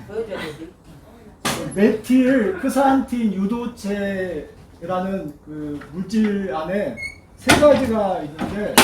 보여줘야 되지. 메틸 크산틴 유도체라는 그 물질 안에 세 가지가 있는데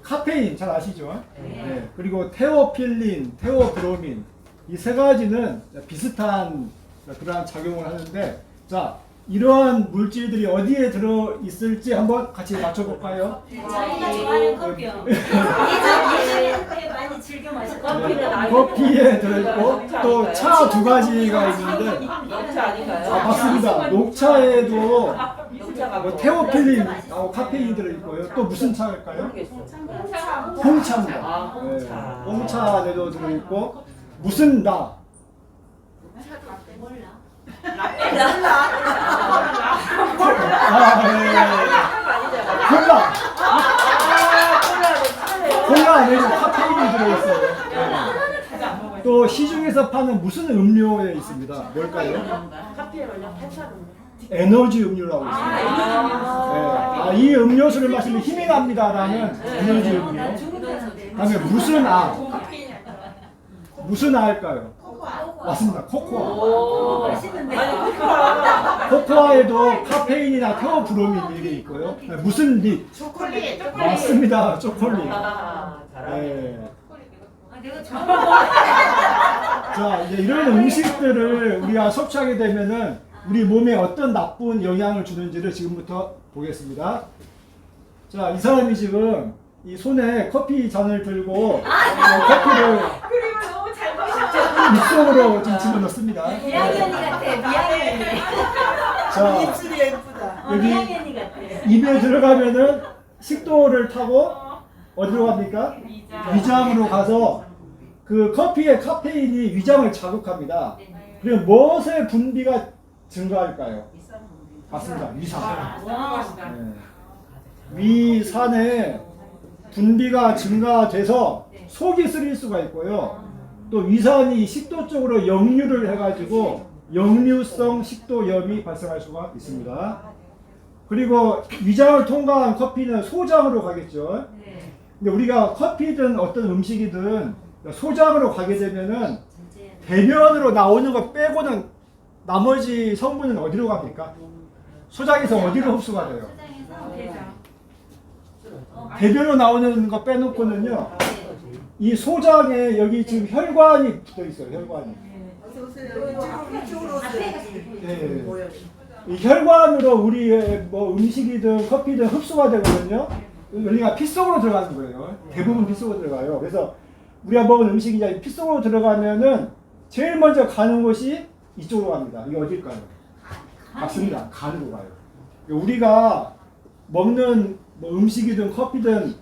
카페인 잘 아시죠? 네. 그리고 테오필린, 테오브로민 이 세 가지는 비슷한 그러한 작용을 하는데 자 이러한 물질들이 어디에 들어 있을지 한번 같이 맞춰볼까요? 저희가 좋아하는 커피요. 예전에 많이 즐겨 마실 커피는 커피에 들어있고 또 차 두 가지가 있는데 녹차 아닌가요? 맞습니다. 녹차에도 녹차가 뭐 테오필린, 카페인이 들어있고요. 또 무슨 차일까요? 모르겠어. 홍차입니다. 아, 홍차. 네, 홍차 안에도 들어있고 무슨 나? 콜라. 콜라 안에도 카페인이 들어있어요. 네. 또 시중에서 파는 무슨 음료에 있습니다. 뭘까요? 카페에 올려 탄산음료. 에너지 음료라고 있습니다. 네. 이 음료수를 마시면 힘이 납니다라는 에너지 음료. 그다음에 무슨 아? 무슨 아일까요? 맞습니다. 코코아. 오, 맛있는데. 코코아에도 카페인이나 테오브로민 이게 있고요. 네, 무슨 립? 초콜릿. 맞습니다. 초콜릿. 아, 잘하네. 네. 내가 좋아하는 자, 이제 이런 음식들을 우리가 섭취하게 되면은 우리 몸에 어떤 나쁜 영향을 주는지를 지금부터 보겠습니다. 자, 이 사람이 지금 이 손에 커피 잔을 들고 커피를 그림을 너무 잘 보셨죠? 입속으로 좀 집어넣습니다. 미양이 언니 같아. 미양이 언니. 자, 입술이 예쁘다. 여기 미양이 언니 같아. 입에 들어가면은 식도를 타고 어디로 갑니까? 위장으로 가서 그 커피의 카페인이 위장을 자극합니다. 그럼 무엇의 분비가 증가할까요? 맞습니다. 위산. 네. 위산의 분비가 증가돼서 속이 쓰릴 수가 있고요. 또 위산이 식도 쪽으로 역류를 해가지고 역류성 식도염이 발생할 수가 있습니다. 그리고 위장을 통과한 커피는 소장으로 가겠죠. 근데 우리가 커피든 어떤 음식이든 소장으로 가게 되면은 대변으로 나오는 거 빼고는 나머지 성분은 어디로 갑니까? 소장에서 어디로 흡수가 돼요? 대변으로 나오는 거 빼놓고는요. 이 소장에 여기 지금 혈관이 붙어 있어요. 혈관이. 어서 오세요. 이쪽으로 오세요. 네. 모여. 이 혈관으로 우리의 뭐 음식이든 커피든 흡수가 되거든요. 여기가 피 속으로 들어가는 거예요. 대부분 피 속으로 들어가요. 그래서 우리가 먹은 음식이 이제 피 속으로 들어가면은 제일 먼저 가는 곳이 이쪽으로 갑니다. 이게 어딜까요? 맞습니다. 간으로 가요. 우리가 먹는 뭐 음식이든 커피든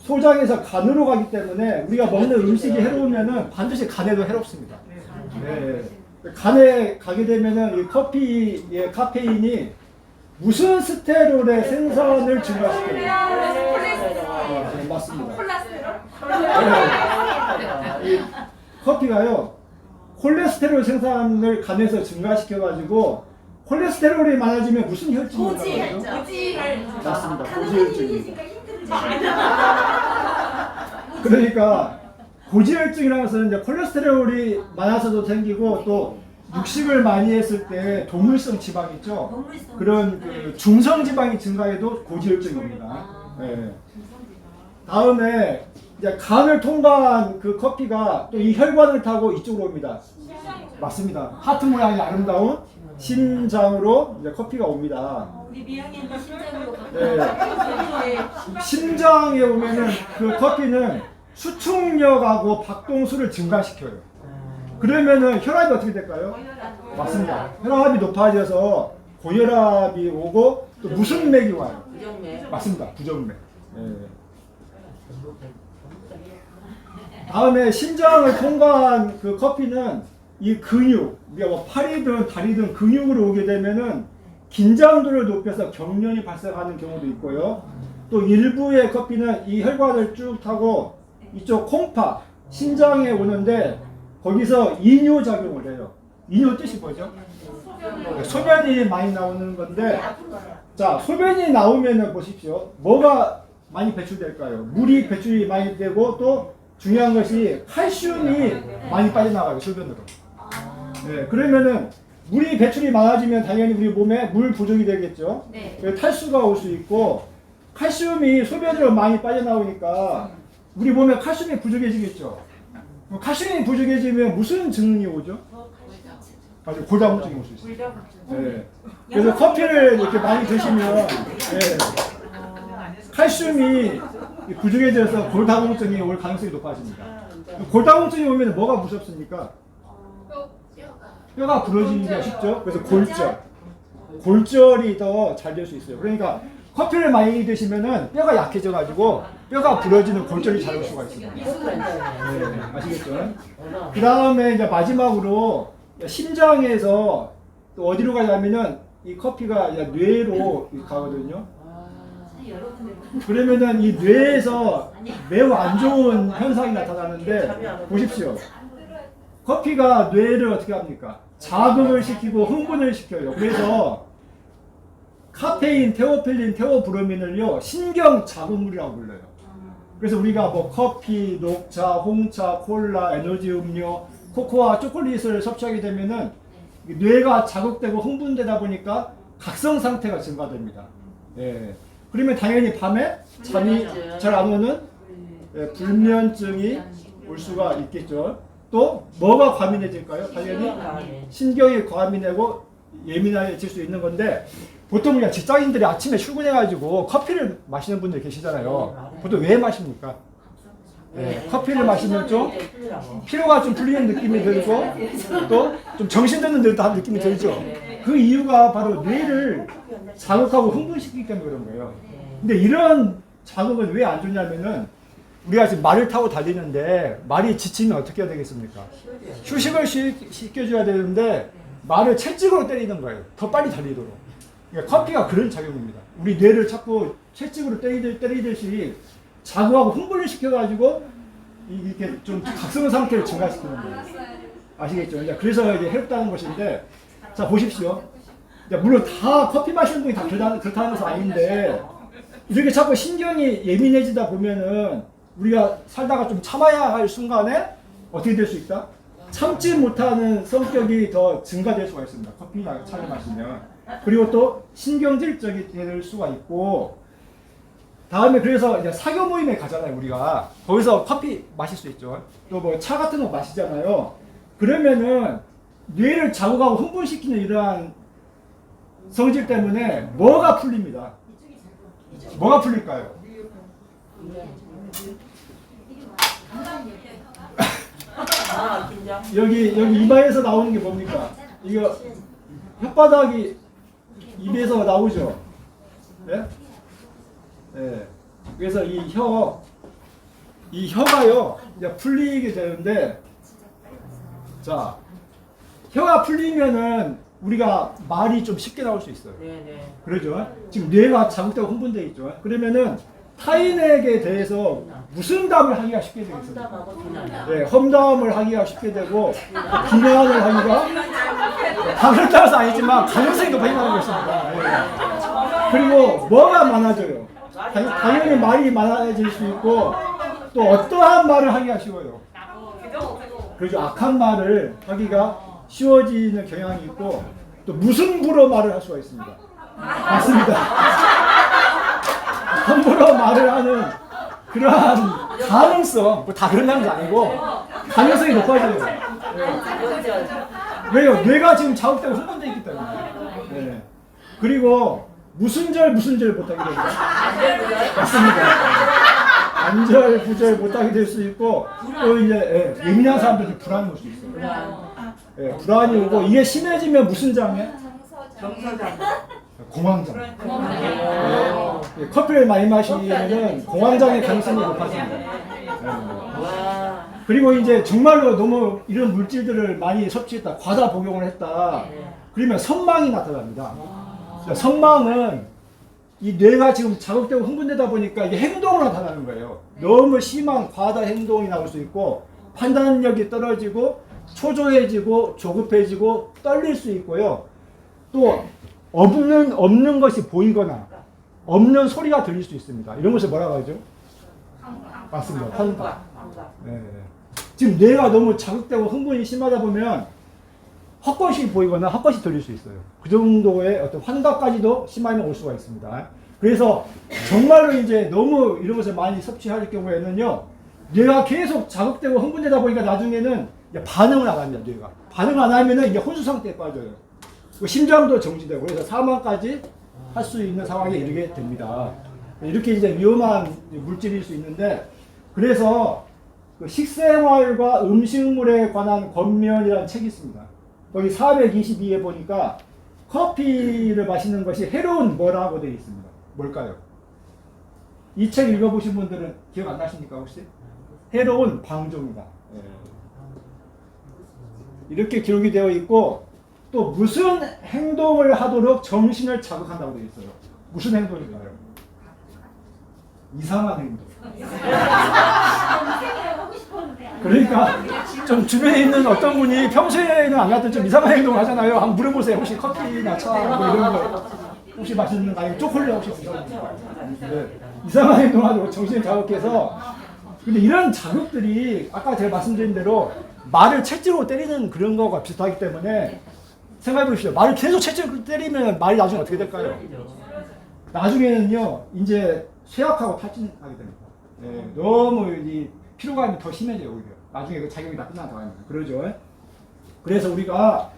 소장에서 간으로 가기 때문에 우리가 먹는 음식이 해로우면은 반드시 간에도 해롭습니다. 네. 간에 가게 되면은 이 커피의 카페인이 무슨 스테롤의 생산을 증가시켜요? 네, 맞습니다. 네. 이 커피가요 콜레스테롤 생산을 간에서 증가시켜가지고 콜레스테롤이 많아지면 무슨 혈증이 나타나죠? 맞습니다. 고지혈증입니다. 그러니까 고지혈증이라는 것은 이제 콜레스테롤이 많아서도 생기고 또 육식을 많이 했을 때 동물성 지방 있죠? 그런 그 중성 지방이 증가해도 고지혈증입니다. 네. 다음에 이제 간을 통과한 그 커피가 또 이 혈관을 타고 이쪽으로 옵니다. 맞습니다. 하트 모양이 아름다운 심장으로 이제 커피가 옵니다. 우리 미양이 언니 심장으로 네. 가고. 심장에 오면은 그 커피는 수축력하고 박동수를 증가시켜요. 그러면은 혈압이 어떻게 될까요? 맞습니다. 혈압이 높아져서 고혈압이 오고 또 무슨 맥이 와요? 부정맥. 맞습니다. 부정맥. 네. 다음에 심장을 통과한 그 커피는 이 근육, 우리가 뭐 팔이든 다리든 근육으로 오게 되면은 긴장도를 높여서 경련이 발생하는 경우도 있고요. 또 일부의 커피는 이 혈관을 쭉 타고 이쪽 콩파, 심장에 오는데 거기서 이뇨 작용을 해요. 이뇨 뜻이 뭐죠? 소변이 많이 나오는 건데 자, 소변이 나오면은 보십시오. 뭐가 많이 배출될까요? 물이 배출이 많이 되고 또 중요한 것이 칼슘이 많이 빠져나가요, 소변으로. 네, 그러면은 물이 배출이 많아지면 당연히 우리 몸에 물 부족이 되겠죠. 네. 그래서 탈수가 올 수 있고, 칼슘이 소변으로 많이 빠져나오니까 우리 몸에 칼슘이 부족해지겠죠. 칼슘이 부족해지면 무슨 증이 오죠? 아주 골다공증이 올 수 있어요. 네. 그래서 커피를 이렇게 많이 드시면 네. 칼슘이 부족해져서 골다공증이 올 가능성이 높아집니다. 골다공증이 오면 뭐가 무섭습니까? 뼈가 부러지기가 쉽죠. 그래서 골절이 더 잘 될 수 있어요. 그러니까 커피를 많이 드시면은 뼈가 약해져가지고 뼈가 부러지는 골절이 잘 올 수가 있습니다. 네, 아시겠죠? 그 다음에 이제 마지막으로 심장에서 또 어디로 가냐면은 이 커피가 뇌로 가거든요. 그러면은 이 뇌에서 매우 안 좋은 현상이 나타나는데 보십시오. 커피가 뇌를 어떻게 합니까? 자극을 시키고 흥분을 시켜요. 그래서 카페인, 테오필린, 테오브로민을요 신경 자극물이라고 불러요. 그래서 우리가 뭐 커피, 녹차, 홍차, 콜라, 에너지 음료, 코코아, 초콜릿을 섭취하게 되면은 뇌가 자극되고 흥분되다 보니까 각성 상태가 증가됩니다. 예. 그러면 당연히 밤에 잠이 잘 안 오는 불면증이 올 수가 있겠죠. 또 뭐가 과민해질까요? 당연히 신경이 과민하고 예민해질 수 있는 건데 보통 우리가 직장인들이 아침에 출근해가지고 커피를 마시는 분들 계시잖아요. 보통 왜 마십니까? 네, 커피를 마시면 좀 피로가 좀 풀리는 느낌이 들고 또 좀 정신 드는 듯한 느낌이 들죠. 그 이유가 바로 뇌를 자극하고 흥분시키기 때문에 그런 거예요. 근데 이런 자극은 왜 안 좋냐면은 우리가 지금 말을 타고 달리는데 말이 지치면 어떻게 해야 되겠습니까? 휴식을 시켜줘야 되는데 말을 채찍으로 때리는 거예요. 더 빨리 달리도록. 그러니까 커피가 그런 작용입니다. 우리 뇌를 자꾸 채찍으로 때리듯이 자극하고 흥분을 시켜가지고 이렇게 좀 각성 상태를 증가시키는 거예요. 아시겠죠? 그래서 이제 해롭다는 것인데, 자 보십시오. 물론 다 커피 마시는 분이 다 그렇다는 것은 아닌데 이렇게 자꾸 신경이 예민해지다 보면은 우리가 살다가 좀 참아야 할 순간에 어떻게 될 수 있다? 참지 못하는 성격이 더 증가될 수가 있습니다. 커피나 차를 마시면. 그리고 또 신경질적이 될 수가 있고, 다음에 그래서 이제 사교 모임에 가잖아요, 우리가. 거기서 커피 마실 수 있죠. 또 뭐 차 같은 거 마시잖아요. 그러면은 뇌를 자극하고 흥분시키는 이러한 성질 때문에 뭐가 풀립니다. 뭐가 풀릴까요? 여기 이마에서 나오는 게 뭡니까? 이거 혓바닥이 입에서 나오죠. 네? 네. 그래서 이 혀가요 이제 풀리게 되는데, 자 혀가 풀리면은 우리가 말이 좀 쉽게 나올 수 있어요. 그러죠? 지금 뇌가 자극되고 흥분되어 있죠. 그러면은 타인에게 대해서 무슨 답을 하기가 쉽게 되겠습니까? 네, 험담을 하기가 쉽게 되고 비난을 하기가 답을 따라서 아니지만 가능성이 높아지는 것입니다. 네. 그리고 뭐가 많아져요? 당연히 말이 많아질 수 있고 또 어떠한 말을 하기가 쉬워요. 그렇죠. 악한 말을 하기가 쉬워지는 경향이 있고 또 무승부로 말을 할 수가 있습니다. 맞습니다. 함부로 말을 하는 그러한 가능성, 뭐 다 그런다는 게 아니고 가능성이 높아져요. 왜요? 뇌가 지금 자극되고 흥분되어 있기 때문에. 네. 그리고 무순절 못하게 됩니다. 맞습니다. 안절부절 못하게 될 수 있고 또 이제 예민한 사람들이 불안이 올 수 있어요. 불안이 오고 이게 심해지면 무슨 장애? 공황장. 커피를 많이 마시면은 공황장애 가능성이 높아집니다. 그리고 이제 정말로 너무 이런 물질들을 많이 섭취했다, 과다 복용을 했다, 그러면 선망이 나타납니다. 선망은 이 뇌가 지금 자극되고 흥분되다 보니까 이게 행동으로 나타나는 거예요. 너무 심한 과다 행동이 나올 수 있고 판단력이 떨어지고 초조해지고 조급해지고 떨릴 수 있고요. 또 없는 것이 보이거나 없는 소리가 들릴 수 있습니다. 이런 것을 뭐라고 하죠? 맞습니다. 환각. 정답. 예. 지금 뇌가 너무 자극되고 흥분이 심하다 보면 헛것이 보이거나 헛것이 들릴 수 있어요. 그 정도의 어떤 환각까지도 심하면 올 수가 있습니다. 그래서 정말로 이제 너무 이런 것을 많이 섭취할 경우에는요, 뇌가 계속 자극되고 흥분되다 보니까 나중에는 이제 반응을 안 합니다. 뇌가 반응 안 하면은 이제 혼수 상태에 빠져요. 심장도 정지되고 그래서 사망까지 할 수 있는 상황에 이르게 됩니다. 이렇게 이제 위험한 물질일 수 있는데, 그래서 그 식생활과 음식물에 관한 권면이라는 책이 있습니다. 거기 422에 보니까 커피를 마시는 것이 해로운 뭐라고 되어 있습니다. 뭘까요? 이 책 읽어보신 분들은 기억 안 나십니까 혹시? 해로운 방종이다. 예. 이렇게 기록이 되어 있고, 또 무슨 행동을 하도록 정신을 자극한다고 되어 있어요. 무슨 행동인가요? 이상한 행동. 그러니까 좀 주변에 있는 어떤 분이 평소에는 안 하던 좀 이상한 행동을 하잖아요. 한번 물어보세요. 혹시 커피나 차 뭐 이런 거 혹시 마시는 거 아니면 초콜릿 혹시 드셔보세요. 네. 이상한 행동하도록 정신을 자극해서, 근데 이런 자극들이 아까 제가 말씀드린 대로 말을 채찍으로 때리는 그런 거가 비슷하기 때문에 생각해 보십시오. 말을 계속 채찍으로 때리면 말이 나중에 어떻게 될까요? 나중에는요, 이제 쇠약하고 탈진하게 됩니다. 네, 너무 이 피로감이 더 심해져요, 오히려. 나중에 그 작용이 나타나다 합니다. 그러죠. 그래서 우리가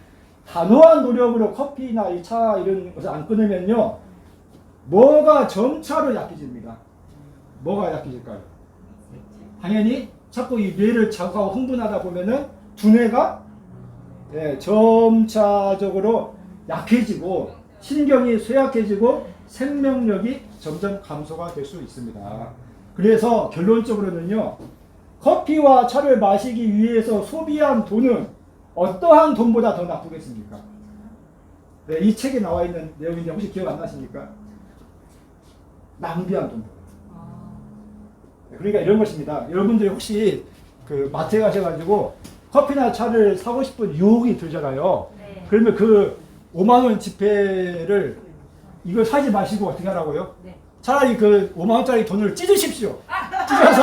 단호한 노력으로 커피나 이 차 이런 것을 안 끊으면요, 뭐가 점차로 약해집니다. 뭐가 약해질까요? 당연히 자꾸 이 뇌를 자극하고 흥분하다 보면은 두뇌가 점차적으로 약해지고 신경이 쇠약해지고 생명력이 점점 감소가 될 수 있습니다. 그래서 결론적으로는요, 커피와 차를 마시기 위해서 소비한 돈은 어떠한 돈보다 더 나쁘겠습니까? 네, 이 책에 나와 있는 내용인데 혹시 기억 안 나십니까? 낭비한 돈보다. 그러니까 이런 것입니다. 여러분들이 혹시 그 마트에 가셔가지고 커피나 차를 사고 싶은 유혹이 들잖아요. 네. 그러면 그 5만 원 지폐를 이걸 사지 마시고 어떻게 하라고요? 네. 차라리 그 5만 원짜리 돈을 찢으십시오. 찢어서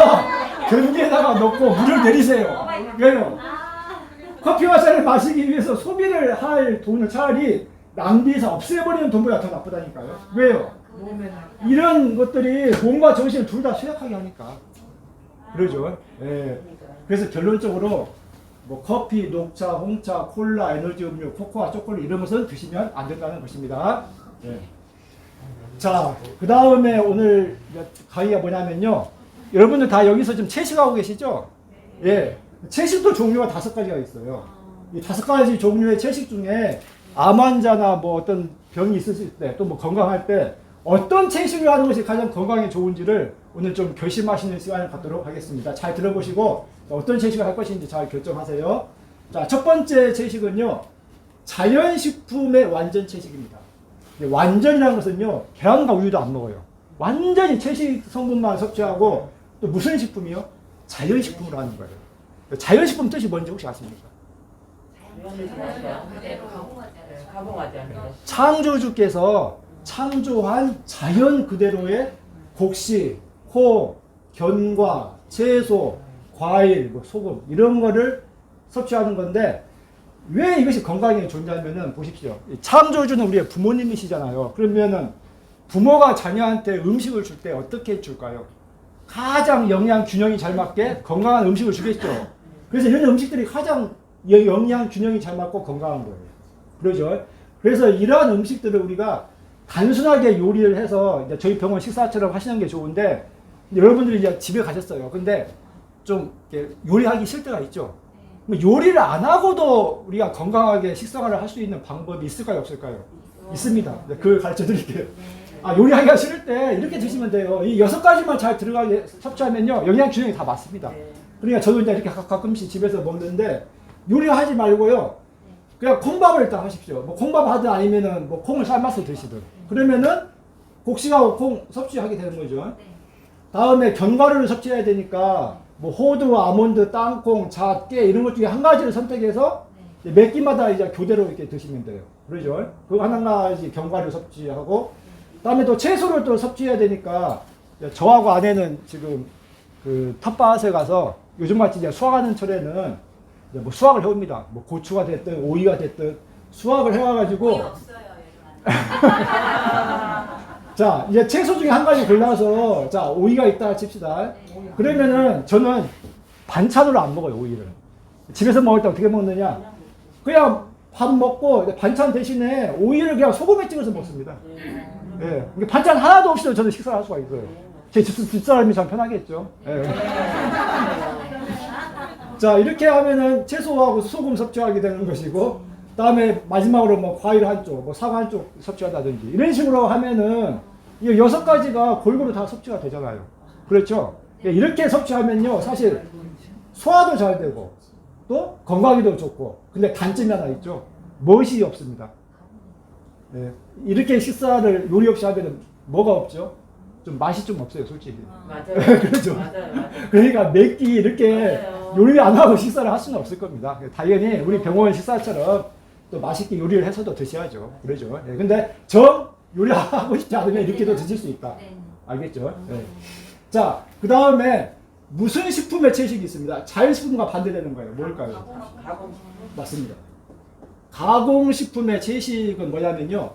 변기에다가 넣고 물을 내리세요. 왜요? 커피와 차를 마시기 위해서 소비를 할 돈을 차라리 낭비해서 없애버리는 돈보다 더 나쁘다니까요. 왜요? 이런 것들이 몸과 정신을 둘 다 쇠약하게 하니까. 그러죠. 예. 그래서 결론적으로 뭐 커피, 녹차, 홍차, 콜라, 에너지 음료, 코코아, 초콜릿 이런 것은 드시면 안 된다는 것입니다. 예. 자, 그 다음에 오늘 강의가 뭐냐면요. 여러분들 다 여기서 지금 채식하고 계시죠? 예. 채식도 종류가 5가지가 있어요. 이 5가지 종류의 채식 중에 암 환자나 뭐 어떤 병이 있을 때, 또 뭐 건강할 때 어떤 채식을 하는 것이 가장 건강에 좋은지를 오늘 좀 결심하시는 시간을 갖도록 하겠습니다. 잘 들어보시고 어떤 채식을 할 것인지 잘 결정하세요. 자, 첫 번째 채식은요, 자연식품의 완전 채식입니다. 완전이라는 것은요, 계란과 우유도 안 먹어요. 완전히 채식 성분만 섭취하고, 또 무슨 식품이요? 자연식품으로 하는 거예요. 자연식품 뜻이 뭔지 혹시 아십니까? 가공하지 않는 거. 창조주께서 창조한 자연 그대로의 곡식, 콩, 견과, 채소, 과일, 뭐 소금 이런 거를 섭취하는 건데, 왜 이것이 건강에 좋냐면은 보십시오. 창조주는 우리의 부모님이시잖아요. 그러면은 부모가 자녀한테 음식을 줄 때 어떻게 줄까요? 가장 영양 균형이 잘 맞게 건강한 음식을 주겠죠. 그래서 이런 음식들이 가장 영양 균형이 잘 맞고 건강한 거예요. 그러죠. 그래서 이러한 음식들을 우리가 단순하게 요리를 해서 이제 저희 병원 식사처럼 하시는 게 좋은데, 여러분들이 이제 집에 가셨어요. 근데 좀 요리하기 싫을 때가 있죠. 요리를 안 하고도 우리가 건강하게 식생활을 할 수 있는 방법이 있을까요, 없을까요? 있습니다. 그걸 가르쳐 드릴게요. 요리하기가 싫을 때 이렇게 드시면 돼요. 이 6가지만 잘 들어가게 섭취하면요, 영양 균형이 다 맞습니다. 그러니까 저도 이제 이렇게 가끔씩 집에서 먹는데, 요리하지 말고요, 그냥 콩밥을 일단 하십시오. 뭐 콩밥 하든 아니면은 뭐 콩을 삶아서 드시든. 그러면은 곡식하고 콩 섭취하게 되는 거죠. 다음에 견과류를 섭취해야 되니까 뭐 호두, 아몬드, 땅콩, 잣, 깨 이런 것 중에 한 가지를 선택해서 몇 끼마다 이제 교대로 이렇게 드시면 돼요. 그러죠? 그거 하나씩 견과류 섭취하고, 다음에 또 채소를 또 섭취해야 되니까, 저하고 아내는 지금 그 텃밭에 가서 요즘같이 이제 수확하는 철에는 이제 뭐 수확을 해옵니다. 뭐 고추가 됐든 오이가 됐든 수확을 해와가지고 없어요 요즘. 자 이제 채소 중에 한 가지 골라서 자 오이가 있다 칩시다. 그러면은 저는 반찬으로 안 먹어요 오이를. 집에서 먹을 때 어떻게 먹느냐? 그냥 밥 먹고 반찬 대신에 오이를 그냥 소금에 찍어서 먹습니다. 예, 이게 반찬 하나도 없이도 저는 식사를 할 수가 있어요. 제 집사람이 참 편하겠죠. 예. 자 이렇게 하면은 채소하고 소금 섭취하게 되는 것이고, 다음에 마지막으로 뭐 과일 한쪽, 뭐 사과 한쪽 섭취한다든지 이런 식으로 하면은 이 6가지가 골고루 다 섭취가 되잖아요. 그렇죠? 예, 이렇게 섭취하면요 사실 소화도 잘 되고 또 건강에도 좋고, 근데 단점이 하나 있죠. 멋이 없습니다. 예, 이렇게 식사를 요리 없이 하면 뭐가 없죠? 좀 맛이 좀 없어요, 솔직히. 맞아요. 그렇죠. 맞아요. 그러니까 몇 끼 이렇게 맞아요. 요리 안 하고 식사를 할 수는 없을 겁니다. 당연히 우리 병원 식사처럼 또 맛있게 요리를 해서도 드셔야죠. 그러죠. 예, 근데 요리하고 싶지 않으면 이렇게도 드실 수 있다. 알겠죠? 예. 자, 그 다음에 무슨 식품의 채식이 있습니다. 자연식품과 반대되는 거예요. 뭘까요? 가공. 맞습니다. 가공식품의 채식은 뭐냐면요.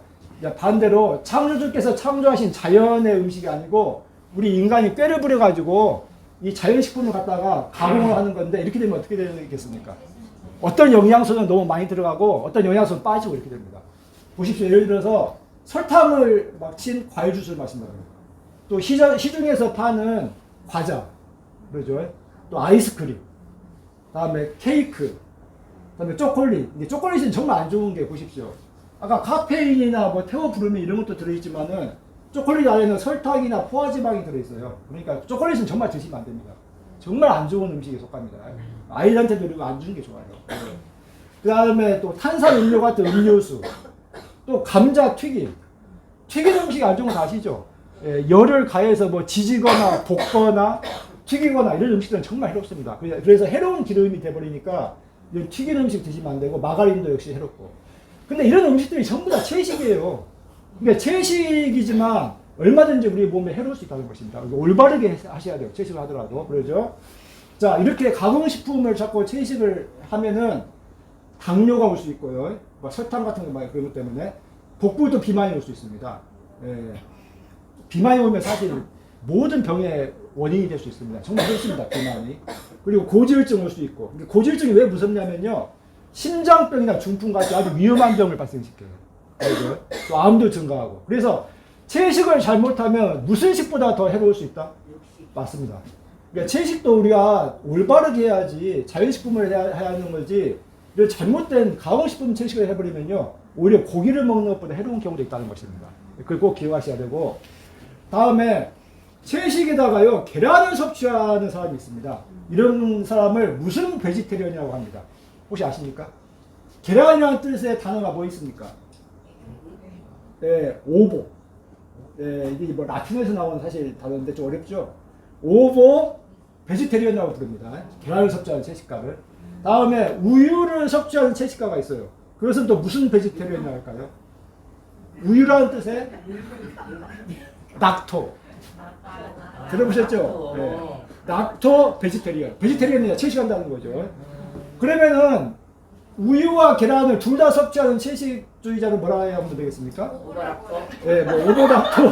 반대로 창조주께서 창조하신 자연의 음식이 아니고 우리 인간이 꾀를 부려가지고 이 자연식품을 갖다가 가공을 하는 건데, 이렇게 되면 어떻게 되겠습니까? 어떤 영양소는 너무 많이 들어가고 어떤 영양소는 빠지고 이렇게 됩니다. 보십시오. 예를 들어서 설탕을 막 친 과일 주스를 마신다고요. 또 시중에서 파는 과자, 그러죠. 또 아이스크림, 다음에 케이크, 그다음에 초콜릿. 이게 초콜릿은 정말 안 좋은 게 보십시오. 아까 카페인이나 뭐 태워부르민 이런 것도 들어있지만은 초콜릿 안에는 설탕이나 포화지방이 들어있어요. 그러니까 초콜릿은 정말 드시면 안 됩니다. 정말 안 좋은 음식에 속합니다. 아이들한테도 그리고 안 주는 게 좋아요. 그 다음에 또 탄산음료 같은 음료수, 또 감자 튀김. 튀긴 음식이 안 좋은 거 아시죠? 예, 열을 가해서 뭐 지지거나 볶거나 튀기거나 이런 음식들은 정말 해롭습니다. 그래서 해로운 기름이 돼버리니까 이런 튀긴 음식 드시면 안 되고, 마가린도 역시 해롭고. 근데 이런 음식들이 전부 다 채식이에요. 그러니까 채식이지만 얼마든지 우리 몸에 해로울 수 있다는 것입니다. 올바르게 하셔야 돼요. 채식을 하더라도. 그러죠? 자, 이렇게 가공식품을 자꾸 채식을 하면은 당뇨가 올 수 있고요. 뭐 설탕 같은 거 그런 것 때문에 복부도 비만이 올 수 있습니다. 예. 비만이 오면 사실 모든 병의 원인이 될 수 있습니다. 정말 그렇습니다. 비만이. 그리고 고지혈증 올 수 있고. 고지혈증이 왜 무섭냐면요. 심장병이나 중풍 같이 아주 위험한 병을 발생시켜요. 그리고 또 암도 증가하고. 그래서 채식을 잘못하면 무슨 식보다 더 해로울 수 있다? 맞습니다. 그러니까 채식도 우리가 올바르게 해야지, 자연식품을 해야 하는 거지, 이런 잘못된 가공식품 채식을 해버리면요 오히려 고기를 먹는 것보다 해로운 경우도 있다는 것입니다. 그걸 꼭 기억하셔야 되고, 다음에 채식에다가요 계란을 섭취하는 사람이 있습니다. 이런 사람을 무슨 베지테리언이라고 합니다. 혹시 아십니까? 계란이라는 뜻의 단어가 뭐 있습니까? 네, 오보. 네, 이게 뭐 라틴어에서 나오는 사실 단어인데 좀 어렵죠? 오보 베지테리언이라고 부릅니다. 계란을 섭취하는 채식가를. 다음에 우유를 섭취하는 채식가가 있어요. 그것은 또 무슨 베지테리언이라고 할까요? 우유라는 뜻의 락토. 들어보셨죠? 네. 락토 베지테리언. 베지테리언이 채식한다는 거죠. 그러면은 우유와 계란을 둘 다 섭취하는 채식주의자는 뭐라 해야 하면 되겠습니까? 오버락토. 네, 뭐 오보락토,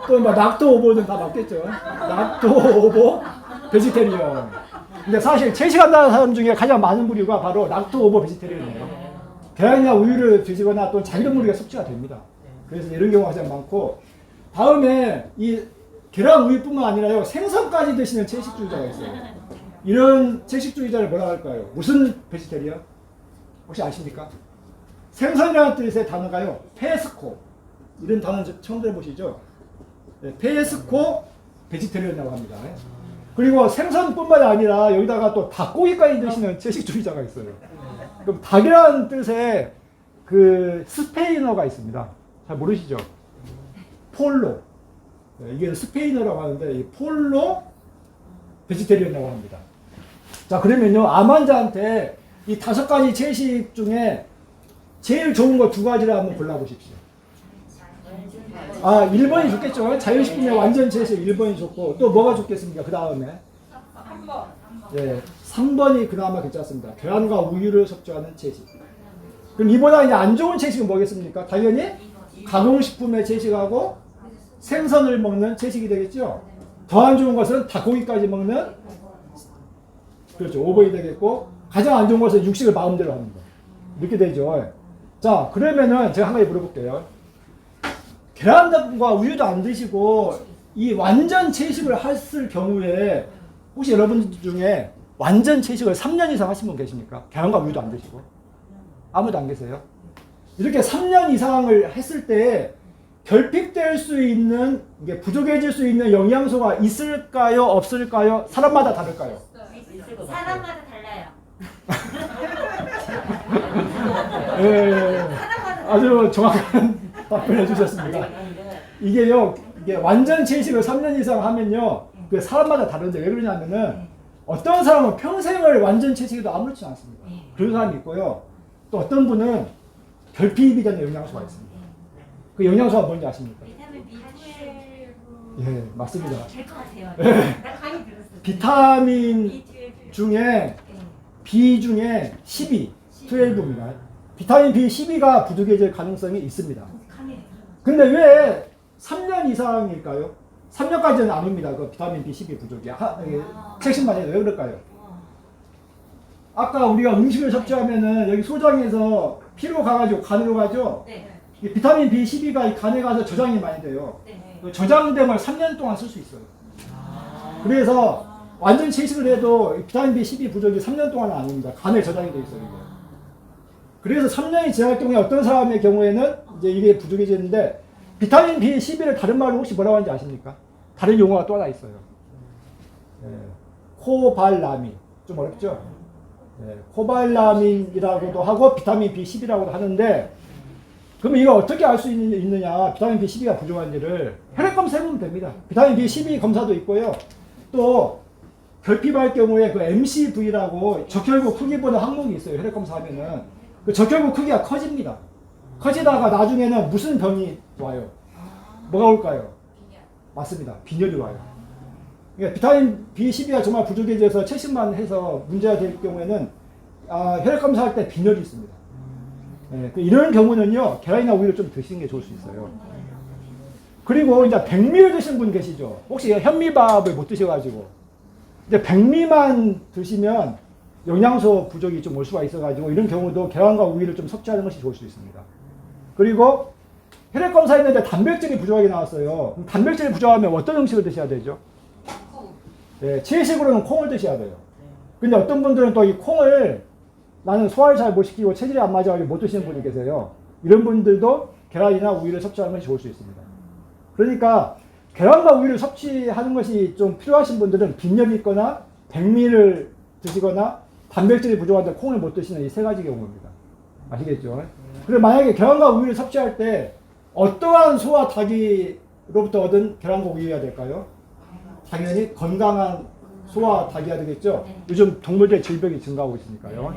또 뭐 락토 오보는 다 맞겠죠. 락토 오보 베지테리언. 근데 사실 채식한다는 사람 중에 가장 많은 부류가 바로 락토 오보 베지테리언이에요. 계란이나 우유를 드시거나 또 자기동물이 섭취가 됩니다. 그래서 이런 경우가 가장 많고, 다음에 이 계란 우유뿐만 아니라요 생선까지 드시는 채식주의자가 있어요. 이런 채식주의자를 뭐라 할까요? 무슨 베지테리언? 혹시 아십니까? 생선이라는 뜻의 단어가요 페스코. 이런 단어 처음 들어보시죠? 네, 페스코 베지테리언이라고 합니다. 그리고 생선뿐만이 아니라 여기다가 또 닭고기까지 드시는 채식주의자가 있어요. 그럼 닭이라는 뜻의 그 스페인어가 있습니다. 잘 모르시죠? 폴로. 네, 이게 스페인어라고 하는데 이 폴로 베지테리언이라고 합니다. 자, 그러면요 암 환자한테 이 5가지 채식 중에 제일 좋은 거 2가지를 한번 골라보십시오. 1번이 좋겠죠. 자연식품의 완전 채식 1번이 좋고, 또 뭐가 좋겠습니까? 그 다음에 예, 3번이 그나마 괜찮습니다. 계란과 우유를 섭취하는 채식. 그럼 이보다 이제 안 좋은 채식은 뭐겠습니까? 당연히 가공식품의 채식하고 생선을 먹는 채식이 되겠죠. 더 안 좋은 것은 닭고기까지 먹는, 그렇죠, 오버이 되겠고, 가장 안 좋은 것은 육식을 마음대로 하는 거. 이렇게 되죠. 자, 그러면은 제가 한 가지 물어볼게요. 계란과 우유도 안 드시고 이 완전 채식을 했을 경우에 혹시 여러분들 중에 완전 채식을 3년 이상 하신 분 계십니까? 계란과 우유도 안 드시고? 아무도 안 계세요? 이렇게 3년 이상을 했을 때 결핍될 수 있는, 이게 부족해질 수 있는 영양소가 있을까요? 없을까요? 사람마다 다를까요? 사람마다 달라요. 예, 아주 정확한 답변을 해주셨습니다. 이게요, 이게 완전 채식을 3년 이상 하면요, 그 사람마다 다른데 왜 그러냐면은 어떤 사람은 평생을 완전 채식해도 아무렇지 않습니다. 그런 사람이 있고요. 또 어떤 분은 결핍이 되는 영양소가 있습니다. 그 영양소가 뭔지 아십니까? 비타민 B12. 예, 맞습니다. 될 것 같아요. 예. 나 강의 들었어. 비타민 B12. 중에 B 중에 12입니다. 비타민 B12가 부족해질 가능성이 있습니다. 강의. 근데 왜 3년 이상일까요? 3년까지는 아닙니다. 그 비타민 B12 부족이. 책심만 해도 왜 그럴까요? 아까 우리가 음식을 섭취하면은 여기 소장에서 피로 가가지고 간으로 가죠? 네. 이 비타민 B12가 이 간에 가서 저장이 많이 돼요. 네. 그 저장됨을 3년 동안 쓸 수 있어요. 그래서 완전 채식을 해도 이 비타민 B12 부족이 3년 동안은 아닙니다. 간에 저장이 돼 있어요. 이게. 그래서 3년이 지날 경우에 어떤 사람의 경우에는 이제 이게 부족해지는데 비타민 B12를 다른 말로 혹시 뭐라고 하는지 아십니까? 다른 용어가 또 하나 있어요. 예, 코발라민. 좀 어렵죠? 예, 코발라민이라고도 하고 비타민 B12라고도 하는데 그럼 이거 어떻게 알 수 있느냐? 비타민 B12가 부족한지를 혈액 검사해보면 됩니다. 비타민 B12 검사도 있고요. 또 결핍할 경우에 그 MCV라고 적혈구 크기 보는 항목이 있어요. 혈액 검사하면은 그 적혈구 크기가 커집니다. 커지다가 나중에는 무슨 병이 와요? 뭐가 올까요? 맞습니다. 빈혈이 와요. 그러니까 비타민 B12가 정말 부족해져서 채식만 해서 문제가 될 경우에는 혈액 검사할 때 빈혈이 있습니다. 네, 이런 경우는요, 계란이나 우유를 좀 드시는 게 좋을 수 있어요. 그리고 이제 백미를 드시는 분 계시죠? 혹시 현미밥을 못 드셔가지고. 이제 백미만 드시면 영양소 부족이 좀 올 수가 있어가지고, 이런 경우도 계란과 우유를 좀 섭취하는 것이 좋을 수 있습니다. 그리고 혈액 검사했는데 단백질이 부족하게 나왔어요. 그럼 단백질이 부족하면 어떤 음식을 드셔야 되죠? 네, 채식으로는 콩을 드셔야 돼요. 근데 어떤 분들은 또 이 콩을 나는 소화를 잘 못 시키고 체질이 안 맞아가지고 못 드시는 분이 계세요. 이런 분들도 계란이나 우유를 섭취하는 것이 좋을 수 있습니다. 그러니까 계란과 우유를 섭취하는 것이 좀 필요하신 분들은 빈혈이 있거나 백미를 드시거나 단백질이 부족한데 콩을 못 드시는 이 세 가지 경우입니다. 아시겠죠? 그리고 만약에 계란과 우유를 섭취할 때 어떠한 소화 닭이로부터 얻은 계란과 우유여야 될까요? 당연히 건강한 소화 닭이어야 되겠죠? 요즘 동물들 질병이 증가하고 있으니까요.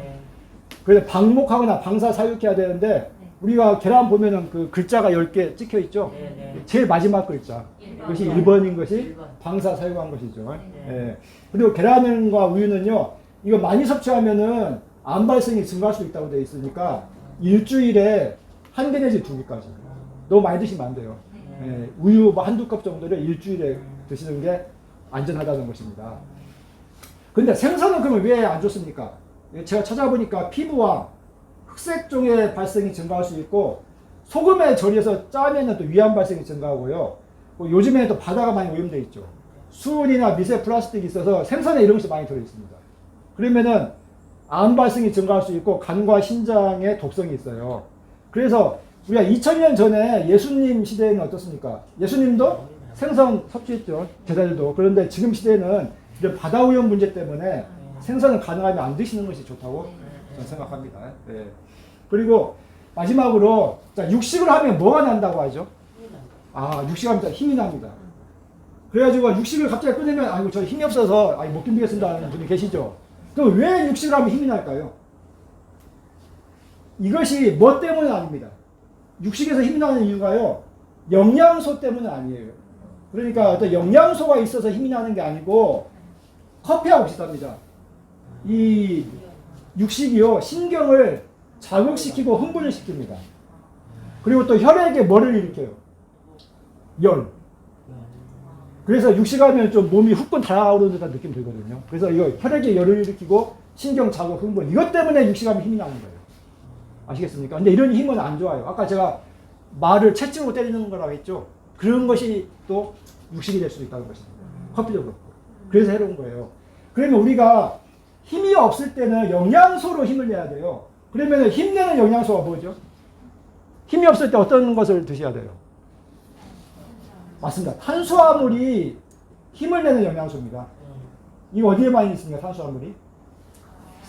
그래서 방목하거나 방사사육해야 되는데 우리가 계란 보면은 그 글자가 10개 찍혀 있죠? 제일 마지막 글자. 그것이 1번인 것이 방사사육한 것이죠. 예. 그리고 계란과 우유는요, 이거 많이 섭취하면은 암 발생이 증가할 수 있다고 되어 있으니까 일주일에 1개 내지 2개까지. 너무 많이 드시면 안 돼요. 예. 우유 뭐 한두 컵 정도를 일주일에 드시는 게 안전하다는 것입니다. 근데 생선은 그러면 왜 안 좋습니까? 제가 찾아보니까 피부와 흑색종의 발생이 증가할 수 있고 소금에 절여서 짜면은 또 위암 발생이 증가하고요. 요즘에는 또 바다가 많이 오염되어 있죠. 수은이나 미세 플라스틱이 있어서 생선에 이런 것이 많이 들어있습니다. 그러면은 암 발생이 증가할 수 있고 간과 신장에 독성이 있어요. 그래서 우리가 2000년 전에 예수님 시대에는 어떻습니까? 예수님도 생선 섭취했죠. 제자들도. 그런데 지금 시대에는 이런 바다 오염 문제 때문에 생선은 가능하면 안 드시는 것이 좋다고 저는 생각합니다. 네. 그리고 마지막으로 자, 육식을 하면 뭐가 난다고 하죠? 육식하면 힘이 납니다. 그래가지고 육식을 갑자기 끊으면 아이고 저 힘이 없어서 못 견디겠습니다 하는 분이 계시죠. 그럼 왜 육식을 하면 힘이 날까요? 이것이 뭐 때문은 아닙니다. 육식에서 힘이 나는 이유가요, 영양소 때문은 아니에요. 그러니까 어떤 영양소가 있어서 힘이 나는 게 아니고 커피하고 비슷합니다. 이 육식이요 신경을 자극시키고 흥분을 시킵니다. 그리고 또 혈액에 뭐를 일으켜요? 열. 그래서 육식하면 좀 몸이 후끈 달아오르는 듯한 느낌 들거든요. 그래서 이거 혈액에 열을 일으키고 신경 자극 흥분 이것 때문에 육식하면 힘이 나는 거예요. 아시겠습니까? 근데 이런 힘은 안 좋아요. 아까 제가 말을 채찍으로 때리는 거라고 했죠. 그런 것이 또 육식이 될 수도 있다는 것입니다. 커피도 그렇고. 그래서 해로운 거예요. 그러면 우리가 힘이 없을 때는 영양소로 힘을 내야 돼요. 그러면 힘내는 영양소가 뭐죠? 힘이 없을 때 어떤 것을 드셔야 돼요? 맞습니다. 탄수화물이 힘을 내는 영양소입니다. 이거 어디에 많이 있습니까? 탄수화물이?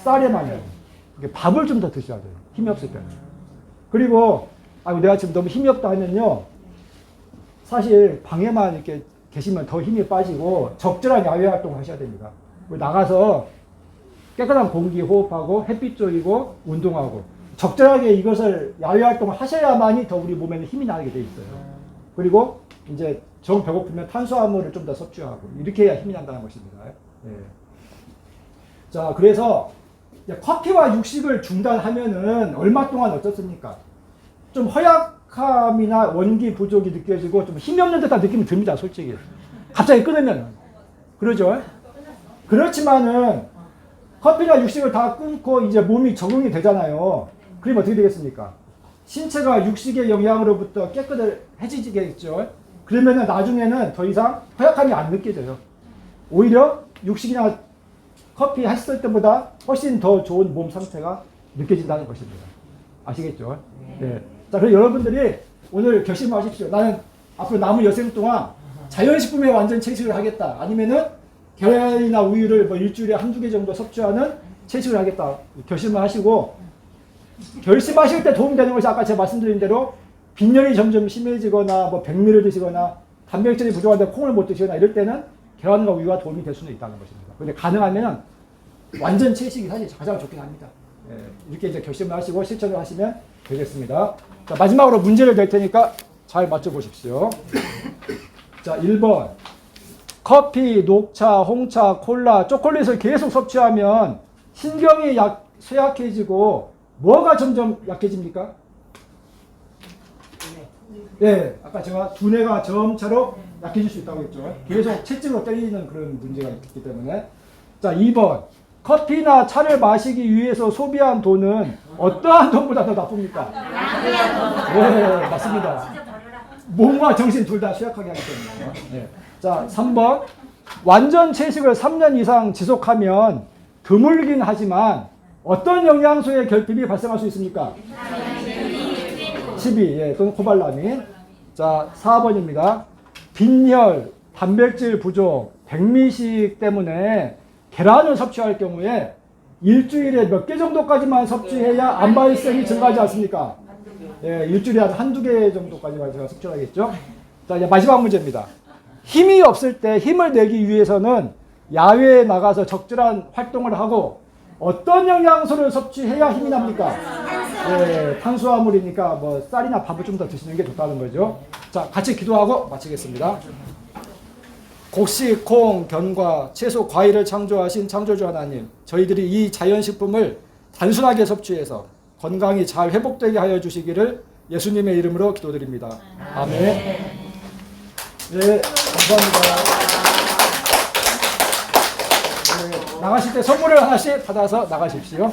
쌀에 많이 있어요. 밥을 좀 더 드셔야 돼요. 힘이 없을 때는. 그리고 내가 지금 너무 힘이 없다 하면요. 사실 방에만 이렇게 계시면 더 힘이 빠지고 적절한 야외 활동을 하셔야 됩니다. 나가서 깨끗한 공기 호흡하고 햇빛 쬐고 운동하고 적절하게 이것을 야외 활동을 하셔야만이 더 우리 몸에는 힘이 나게 돼 있어요. 그리고 이제 정 배고프면 탄수화물을 좀 더 섭취하고 이렇게 해야 힘이 난다는 것입니다. 네. 자, 그래서 커피와 육식을 중단하면은 얼마 동안 어떻습니까? 좀 허약함이나 원기 부족이 느껴지고 좀 힘이 없는 듯한 느낌이 듭니다, 솔직히. 갑자기 끊으면. 그러죠? 그렇지만은 커피나 육식을 다 끊고 이제 몸이 적응이 되잖아요. 그러면 어떻게 되겠습니까? 신체가 육식의 영향으로부터 깨끗해지겠죠. 그러면은 나중에는 더 이상 허약함이 안 느껴져요. 오히려 육식이나 커피 했을 때보다 훨씬 더 좋은 몸 상태가 느껴진다는 것입니다. 아시겠죠? 네. 자, 그럼 여러분들이 오늘 결심하십시오. 나는 앞으로 남은 여생 동안 자연식품에 완전 채식을 하겠다. 아니면은 계란이나 우유를 뭐 일주일에 한두 개 정도 섭취하는 채식을 하겠다. 결심을 하시고, 결심하실 때 도움되는 것이 아까 제가 말씀드린 대로 빈혈이 점점 심해지거나 뭐 백미를 드시거나 단백질이 부족한데 콩을 못 드시거나 이럴 때는 계란과 우유가 도움이 될 수는 있다는 것입니다. 그런데 가능하면 완전 채식이 사실 가장 좋긴 합니다. 예, 이렇게 이제 결심을 하시고 실천을 하시면 되겠습니다. 자, 마지막으로 문제를 낼 테니까 잘 맞춰보십시오. 자, 1번. 커피, 녹차, 홍차, 콜라, 초콜릿을 계속 섭취하면 신경이 쇠약해지고 뭐가 점점 약해집니까? 네, 아까 제가 두뇌가 점차로 약해질 수 있다고 했죠. 계속 채찍으로 때리는 그런 문제가 있기 때문에. 자, 2번. 커피나 차를 마시기 위해서 소비한 돈은 어떠한 돈보다 더 나쁩니까? 네, 맞습니다. 몸과 정신 둘 다 쇠약하게 하기 때문에. 네. 자, 3번. 완전 채식을 3년 이상 지속하면 드물긴 하지만 어떤 영양소의 결핍이 발생할 수 있습니까? 12, 예, 또는 코발라민. 자, 4번입니다. 빈혈, 단백질 부족, 백미식 때문에 계란을 섭취할 경우에 일주일에 몇 개 정도까지만 섭취해야 암 발생이 증가하지 않습니까? 예, 일주일에 한 한두 개 정도까지만 제가 섭취하겠죠? 자, 이제 마지막 문제입니다. 힘이 없을 때 힘을 내기 위해서는 야외에 나가서 적절한 활동을 하고 어떤 영양소를 섭취해야 힘이 납니까? 네, 탄수화물이니까 뭐 쌀이나 밥을 좀 더 드시는 게 좋다는 거죠. 자, 같이 기도하고 마치겠습니다. 곡식, 콩, 견과, 채소, 과일을 창조하신 창조주 하나님, 저희들이 이 자연식품을 단순하게 섭취해서 건강이 잘 회복되게 하여 주시기를 예수님의 이름으로 기도드립니다. 아멘. 네, 감사합니다. 네, 나가실 때 선물을 하나씩 받아서 나가십시오.